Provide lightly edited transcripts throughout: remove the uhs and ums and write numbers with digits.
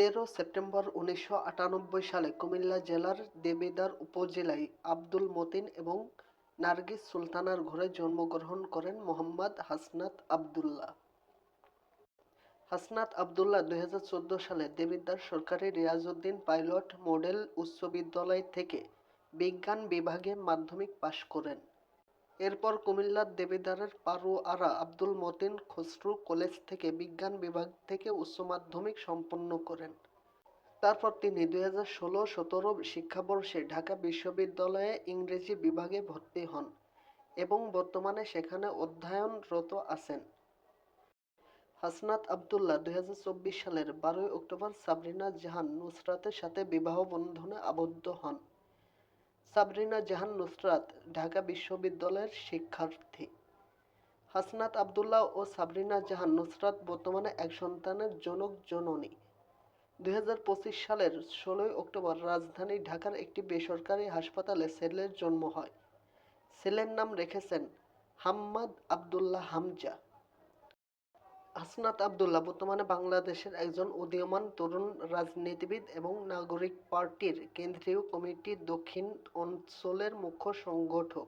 13 September 1998 সালে কুমিল্লা জেলার দেবিদ্বার উপজেলায় আব্দুল মতিন এবং নার্গিস সুলতানার ঘরে জন্মগ্রহণ করেন মোহাম্মদ হাসনাত আবদুল্লাহ। হাসনাত আবদুল্লাহ 2014 সালে দেবিদ্বার সরকারি রিয়াজউদ্দিন পাইলট মডেল উচ্চ বিদ্যালয় থেকে বিজ্ঞান বিভাগে মাধ্যমিক পাশ করেন। এরপর কুমিল্লার দেবিদ্বারের পারুয়ারা আব্দুল মতিন খসরু কলেজ থেকে বিজ্ঞান বিভাগ থেকে উচ্চ মাধ্যমিক সম্পন্ন করেন। তারপর তিনি 2016-17 শিক্ষাবর্ষে ঢাকা বিশ্ববিদ্যালয়ে ইংরেজি বিভাগে ভর্তি হন এবং বর্তমানে সেখানে অধ্যয়নরত আছেন। হাসনাত আবদুল্লাহ 2024 সালের 12 অক্টোবর সাবরিনা জাহান নুসরাতের সাথে বিবাহ বন্ধনে আবদ্ধ হন। সাবরিনা জাহান নুসরাত ঢাকা বিশ্ববিদ্যালয়ের শিক্ষার্থী। হাসনাত আবদুল্লাহ ও সাবরিনা জাহান নুসরাত বর্তমানে এক সন্তানের জনক-জননী। 2025 সালের 16 অক্টোবর রাজধানী ঢাকার একটি বেসরকারি হাসপাতালে ছেলের জন্ম হয়। ছেলের নাম রেখেছেন হাম্মাদ আবদুল্লাহ হামজা। হাসনাত আবদুল্লাহ বর্তমানে বাংলাদেশের একজন উদীয়মান তরুণ রাজনীতিবিদ এবং নাগরিক পার্টির কেন্দ্রীয় কমিটির দক্ষিণ অঞ্চলের মুখ্য সংগঠক।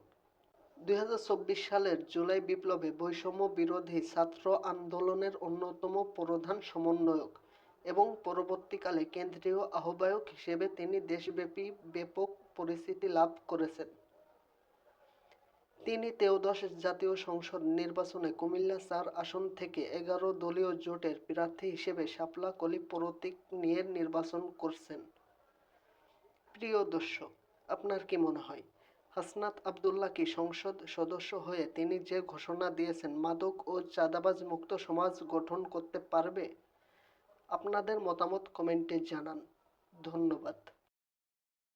2024 সালের জুলাই বিপ্লবে বৈষম্য বিরোধী ছাত্র আন্দোলনের অন্যতম প্রধান সমন্বয়ক এবং পরবর্তীকালে কেন্দ্রীয় আহ্বায়ক হিসেবে তিনি দেশব্যাপী ব্যাপক পরিচিতি লাভ করেছেন। তিনি ত্রয়োদশ জাতীয় সংসদ নির্বাচনে কুমিল্লা 4 আসন থেকে 11 দলীয় জোটের প্রার্থী হিসেবে শাপলা কলি প্রতীক নিয়ে নির্বাচন করছেন। প্রিয় দর্শক, আপনার কি মনে হয় হাসনাত আবদুল্লাহ কি সংসদ সদস্য হয়ে তিনি যে ঘোষণা দিয়েছেন মাদক ও চাঁদাবাজ মুক্ত সমাজ গঠন করতে পারবে? আপনাদের মতামত কমেন্টে জানান। ধন্যবাদ।